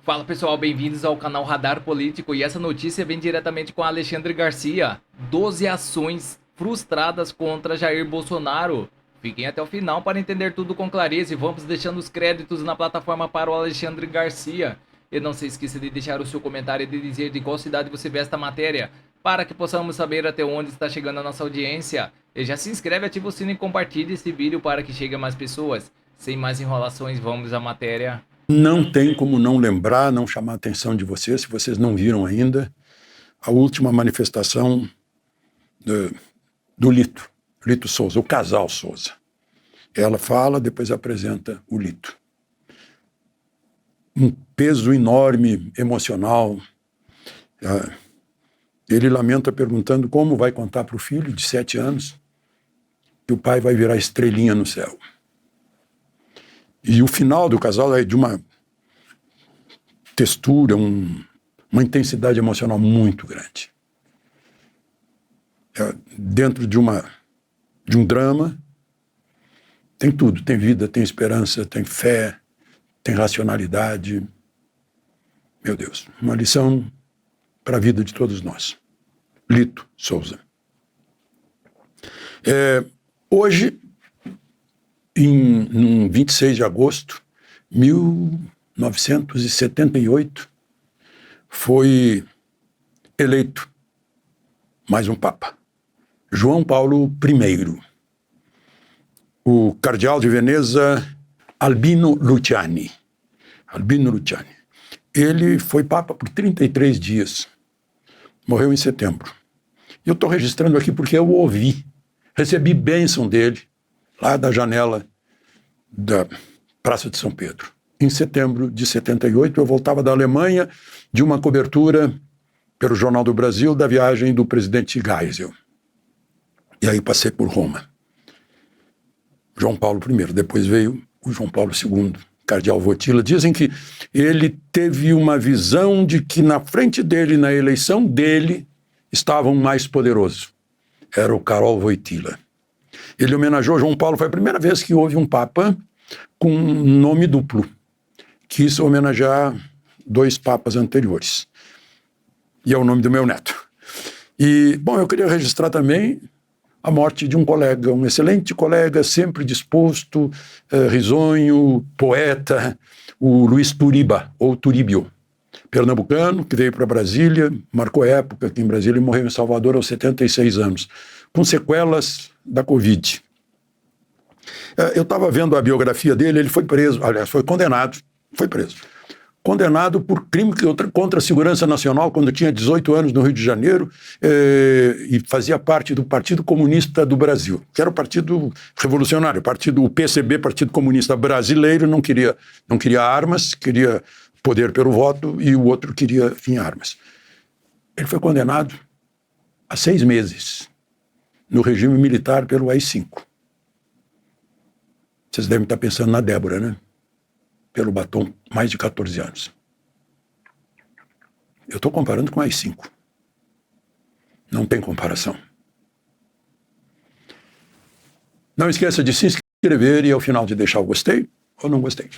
Fala pessoal, bem-vindos ao canal Radar Político e essa notícia vem diretamente com Alexandre Garcia. 12 ações frustradas contra Jair Bolsonaro. Fiquem até o final para entender tudo com clareza e vamos deixando os créditos na plataforma para o Alexandre Garcia. E não se esqueça de deixar o seu comentário e de dizer de qual cidade você vê esta matéria, para que possamos saber até onde está chegando a nossa audiência. E já se inscreve, ativa o sino e compartilhe esse vídeo para que chegue a mais pessoas. Sem mais enrolações, vamos à matéria. Não tem como não lembrar, não chamar a atenção de vocês, se vocês não viram ainda, a última manifestação do Lito Souza, o casal Souza. Ela fala, depois apresenta o Lito. Um peso enorme, emocional. Ele lamenta perguntando como vai contar para o filho de 7 anos que o pai vai virar estrelinha no céu. E o final do casal é de uma textura, uma intensidade emocional muito grande. Dentro de um drama, tem tudo. Tem vida, tem esperança, tem fé, tem racionalidade. Meu Deus, uma lição para a vida de todos nós. Lito Souza. Hoje, em 26 de agosto de 1978, foi eleito mais um Papa, João Paulo I, o cardeal de Veneza, Albino Luciani. Albino Luciani. Ele foi Papa por 33 dias, morreu em setembro. Eu estou registrando aqui porque eu ouvi, recebi bênção dele, lá da janela da Praça de São Pedro. Em setembro de 78, eu voltava da Alemanha de uma cobertura pelo Jornal do Brasil da viagem do presidente Geisel. E aí passei por Roma. João Paulo I, depois veio o João Paulo II, cardeal Wojtyla. Dizem que ele teve uma visão de que na frente dele, na eleição dele, estava um mais poderoso. Era o Karol Wojtyla. Ele homenageou João Paulo, foi a primeira vez que houve um Papa com nome duplo. Quis homenagear 2 papas anteriores. E é o nome do meu neto. E, bom, eu queria registrar também a morte de um colega, um excelente colega, sempre disposto, risonho, poeta, o Luiz Turiba, ou Turíbio, pernambucano, que veio para Brasília, marcou época aqui em Brasília e morreu em Salvador aos 76 anos, com sequelas da Covid. Eu estava vendo a biografia dele, ele foi preso, aliás, foi condenado, foi preso. Condenado por crime contra a segurança nacional quando tinha 18 anos no Rio de Janeiro e fazia parte do Partido Comunista do Brasil, que era o Partido Revolucionário, o PCB, Partido Comunista Brasileiro, não queria armas, queria poder pelo voto e o outro queria fim armas. Ele foi condenado a 6 meses no regime militar pelo AI-5. Vocês devem estar pensando na Débora, né? Pelo batom, mais de 14 anos. Eu estou comparando com o AI-5. Não tem comparação. Não esqueça de se inscrever e ao final de deixar o gostei ou não gostei.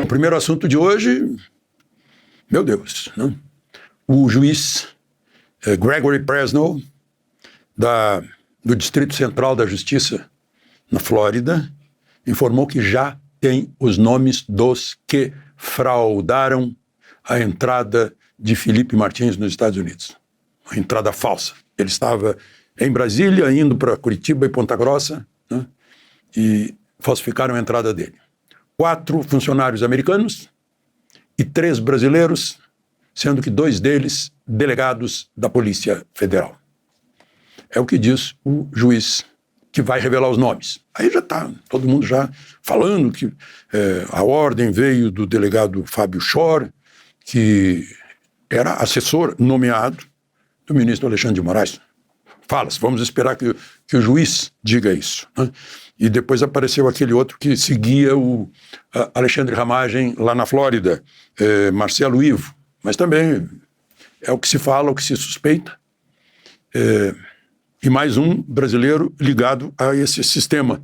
O primeiro assunto de hoje, meu Deus, né? O juiz Gregory Presnell, do Distrito Central da Justiça, na Flórida, informou que já tem os nomes dos que fraudaram a entrada de Felipe Martins nos Estados Unidos. Uma entrada falsa. Ele estava em Brasília, indo para Curitiba e Ponta Grossa, né, e falsificaram a entrada dele. 4 funcionários americanos e 3 brasileiros, sendo que 2 deles delegados da Polícia Federal. É o que diz o juiz, que vai revelar os nomes. Aí já está todo mundo já falando que a ordem veio do delegado Fábio Schor, que era assessor nomeado do ministro Alexandre de Moraes. Fala-se, vamos esperar que o juiz diga isso, né? E depois apareceu aquele outro que seguia o Alexandre Ramagem lá na Flórida, Marcelo Ivo. Mas também é o que se fala, o que se suspeita. E mais um brasileiro ligado a esse sistema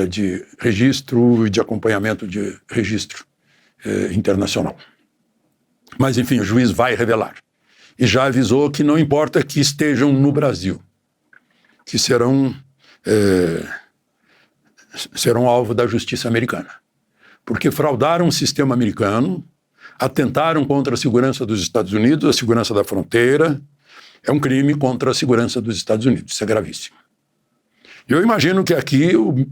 de registro e de acompanhamento de registro internacional. Mas, enfim, o juiz vai revelar. E já avisou que não importa que estejam no Brasil, que serão alvo da justiça americana. Porque fraudaram o sistema americano, atentaram contra a segurança dos Estados Unidos, a segurança da fronteira. É um crime contra a segurança dos Estados Unidos. Isso é gravíssimo. Eu imagino que aqui o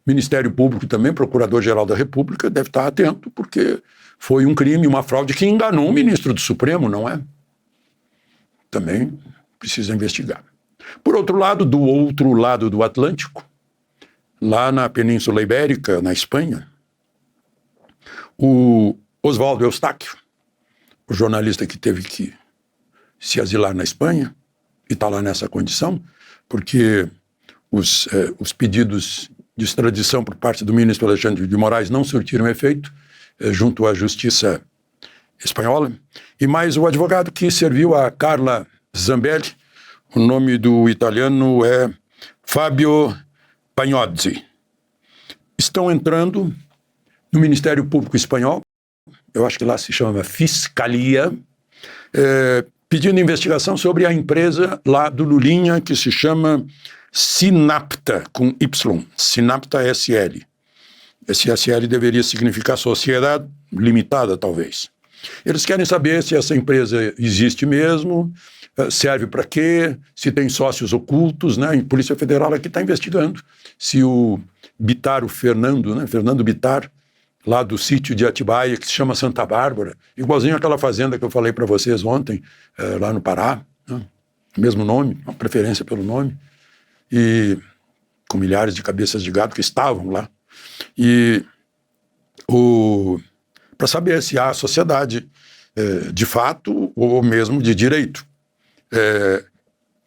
Ministério Público também, Procurador-Geral da República, deve estar atento, porque foi um crime, uma fraude que enganou o ministro do Supremo, não é? Também precisa investigar. Por outro lado do Atlântico, lá na Península Ibérica, na Espanha, o Oswaldo Eustáquio, o jornalista que teve que se asilar na Espanha, e está lá nessa condição, porque os pedidos de extradição por parte do ministro Alexandre de Moraes não surtiram efeito junto à justiça espanhola, e mais o advogado que serviu a Carla Zambelli, o nome do italiano é Fabio Pagnozzi. Estão entrando no Ministério Público Espanhol, eu acho que lá se chama Fiscalia, pedindo investigação sobre a empresa lá do Lulinha, que se chama Sinapta, com Y, Sinapta SL. Esse SL deveria significar Sociedade Limitada, talvez. Eles querem saber se essa empresa existe mesmo, serve para quê, se tem sócios ocultos, né? A Polícia Federal aqui está investigando se o Bittar, o Fernando, né? Fernando Bittar, lá do sítio de Atibaia, que se chama Santa Bárbara, igualzinho aquela fazenda que eu falei para vocês ontem, lá no Pará, né? Mesmo nome, uma preferência pelo nome, e com milhares de cabeças de gado que estavam lá. E para saber se há sociedade de fato ou mesmo de direito.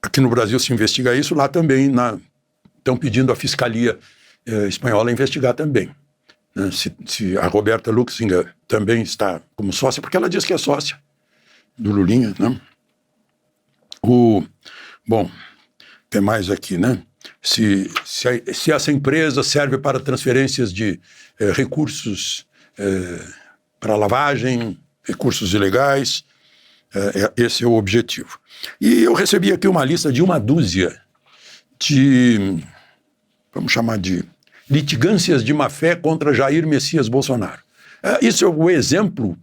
Aqui no Brasil se investiga isso, lá também estão pedindo à Fiscalia Espanhola investigar também. Né? Se a Roberta Luxinger também está como sócia, porque ela diz que é sócia do Lulinha, né? Bom, tem mais aqui, né? Se essa empresa serve para transferências de recursos para lavagem, recursos ilegais, esse é o objetivo. E eu recebi aqui uma lista de uma dúzia de, vamos chamar de litigâncias de má-fé contra Jair Messias Bolsonaro. Isso é o exemplo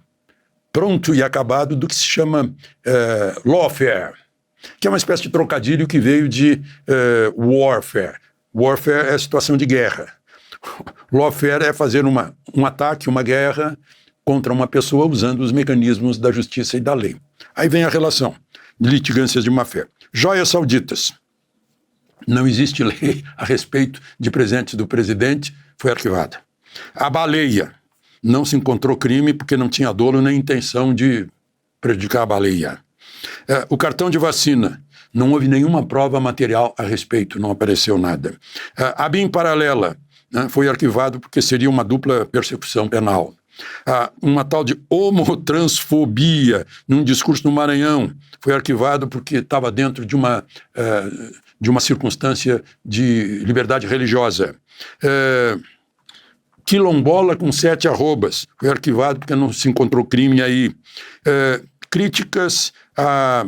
pronto e acabado do que se chama lawfare, que é uma espécie de trocadilho que veio de warfare. Warfare é a situação de guerra. Lawfare é fazer um ataque, uma guerra contra uma pessoa usando os mecanismos da justiça e da lei. Aí vem a relação de litigâncias de má-fé. Joias sauditas. Não existe lei a respeito de presentes do presidente, foi arquivada. A baleia. Não se encontrou crime porque não tinha dolo nem intenção de prejudicar a baleia. O cartão de vacina. Não houve nenhuma prova material a respeito, não apareceu nada. A BIM paralela, né, foi arquivado porque seria uma dupla persecução penal. Uma tal de homotransfobia num discurso no Maranhão foi arquivado porque estava dentro de uma circunstância de liberdade religiosa. Quilombola com 7 arrobas foi arquivado porque não se encontrou crime aí. Críticas à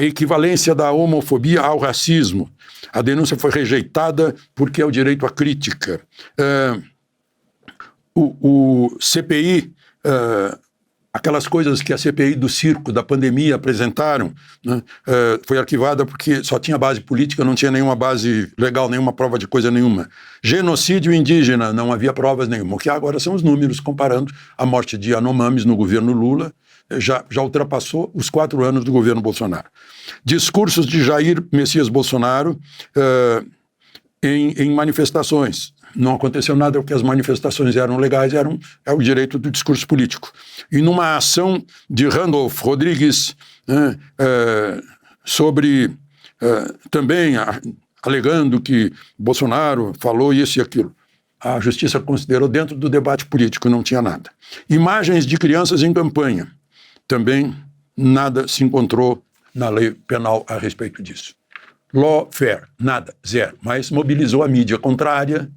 equivalência da homofobia ao racismo. A denúncia foi rejeitada porque é o direito à crítica. O CPI, aquelas coisas que a CPI do circo, da pandemia, apresentaram, né, foi arquivada porque só tinha base política, não tinha nenhuma base legal, nenhuma prova de coisa nenhuma. Genocídio indígena, não havia provas nenhuma. O que há agora são os números, comparando a morte de Yanomamis no governo Lula, já ultrapassou os 4 anos do governo Bolsonaro. Discursos de Jair Messias Bolsonaro em manifestações. Não aconteceu nada porque as manifestações eram legais, é o direito do discurso político. E numa ação de Randolph Rodrigues, sobre também alegando que Bolsonaro falou isso e aquilo. A justiça considerou dentro do debate político, não tinha nada. Imagens de crianças em campanha. Também nada se encontrou na lei penal a respeito disso. Lawfare, nada, zero. Mas mobilizou a mídia contrária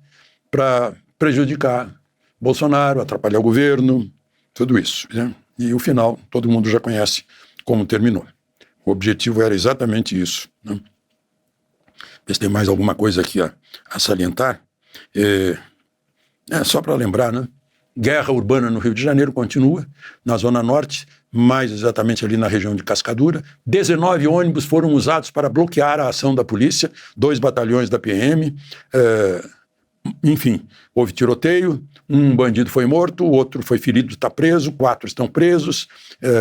para prejudicar Bolsonaro, atrapalhar o governo, tudo isso, né? e o final todo mundo já conhece como terminou. O objetivo era exatamente isso, né? Ver se tem mais alguma coisa aqui a salientar. Só para lembrar, né? Guerra urbana no Rio de Janeiro continua, na Zona Norte, mais exatamente ali na região de Cascadura. 19 ônibus foram usados para bloquear a ação da polícia, 2 batalhões da PM. Enfim, houve tiroteio, um bandido foi morto, o outro foi ferido, está preso, 4 estão presos,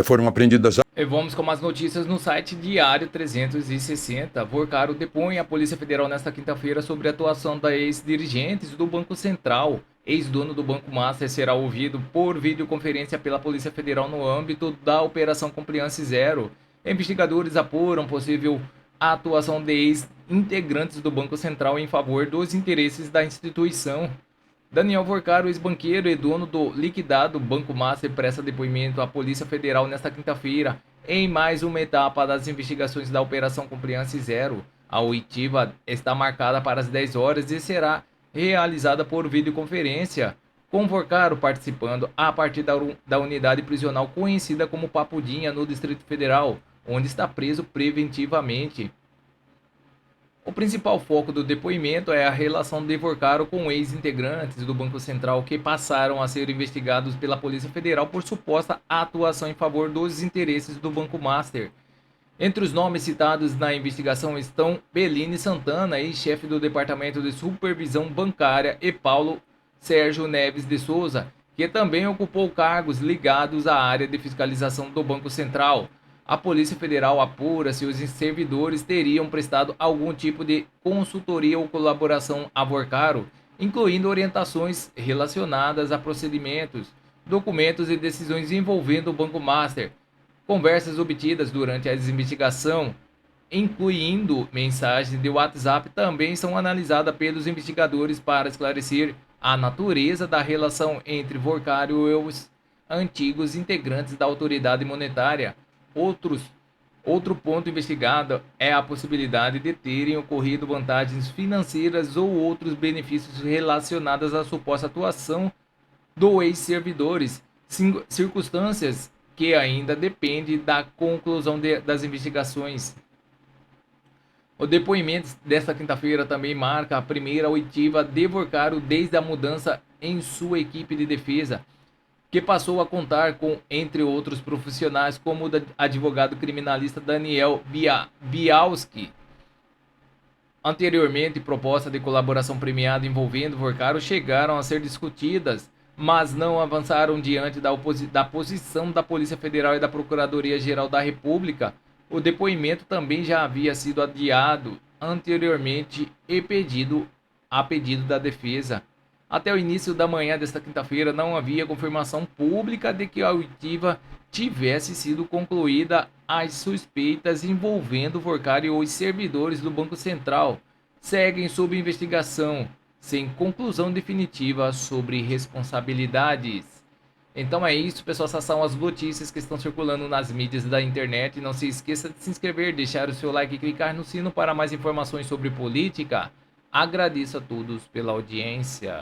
foram apreendidas. E vamos com as notícias no site Diário 360. Vorcaro depõe a Polícia Federal nesta quinta-feira sobre a atuação da ex-dirigentes do Banco Central. Ex-dono do Banco Master será ouvido por videoconferência pela Polícia Federal no âmbito da Operação Compliance Zero. Investigadores apuram possível atuação de ex-integrantes do Banco Central em favor dos interesses da instituição. Daniel Vorcaro, ex-banqueiro e dono do liquidado Banco Master, presta depoimento à Polícia Federal nesta quinta-feira, em mais uma etapa das investigações da Operação Compliance Zero. A oitiva está marcada para as 10 horas e será realizada por videoconferência, com Vorcaro participando a partir da unidade prisional conhecida como Papudinha, no Distrito Federal, onde está preso preventivamente. O principal foco do depoimento é a relação de Vorcaro com ex-integrantes do Banco Central que passaram a ser investigados pela Polícia Federal por suposta atuação em favor dos interesses do Banco Master. Entre os nomes citados na investigação estão Beline Santana, ex-chefe do Departamento de Supervisão Bancária, e Paulo Sérgio Neves de Souza, que também ocupou cargos ligados à área de fiscalização do Banco Central. A Polícia Federal apura se os servidores teriam prestado algum tipo de consultoria ou colaboração a Vorcaro, incluindo orientações relacionadas a procedimentos, documentos e decisões envolvendo o Banco Master. Conversas obtidas durante a investigação, incluindo mensagens de WhatsApp, também são analisadas pelos investigadores para esclarecer a natureza da relação entre Vorcaro e os antigos integrantes da autoridade monetária. Outro ponto investigado é a possibilidade de terem ocorrido vantagens financeiras ou outros benefícios relacionados à suposta atuação do ex-servidores, circunstâncias que ainda dependem da conclusão das investigações. O depoimento desta quinta-feira também marca a primeira oitiva de Vorcaro desde a mudança em sua equipe de defesa, que passou a contar com, entre outros profissionais, como o advogado criminalista Daniel Bialski. Anteriormente, propostas de colaboração premiada envolvendo Vorcaro chegaram a ser discutidas, mas não avançaram diante da posição da Polícia Federal e da Procuradoria-Geral da República. O depoimento também já havia sido adiado anteriormente a pedido da defesa. Até o início da manhã desta quinta-feira não havia confirmação pública de que a oitiva tivesse sido concluída. As suspeitas envolvendo Vorcaro e os servidores do Banco Central seguem sob investigação, sem conclusão definitiva sobre responsabilidades. Então é isso, pessoal. Essas são as notícias que estão circulando nas mídias da internet. Não se esqueça de se inscrever, deixar o seu like e clicar no sino para mais informações sobre política. Agradeço a todos pela audiência.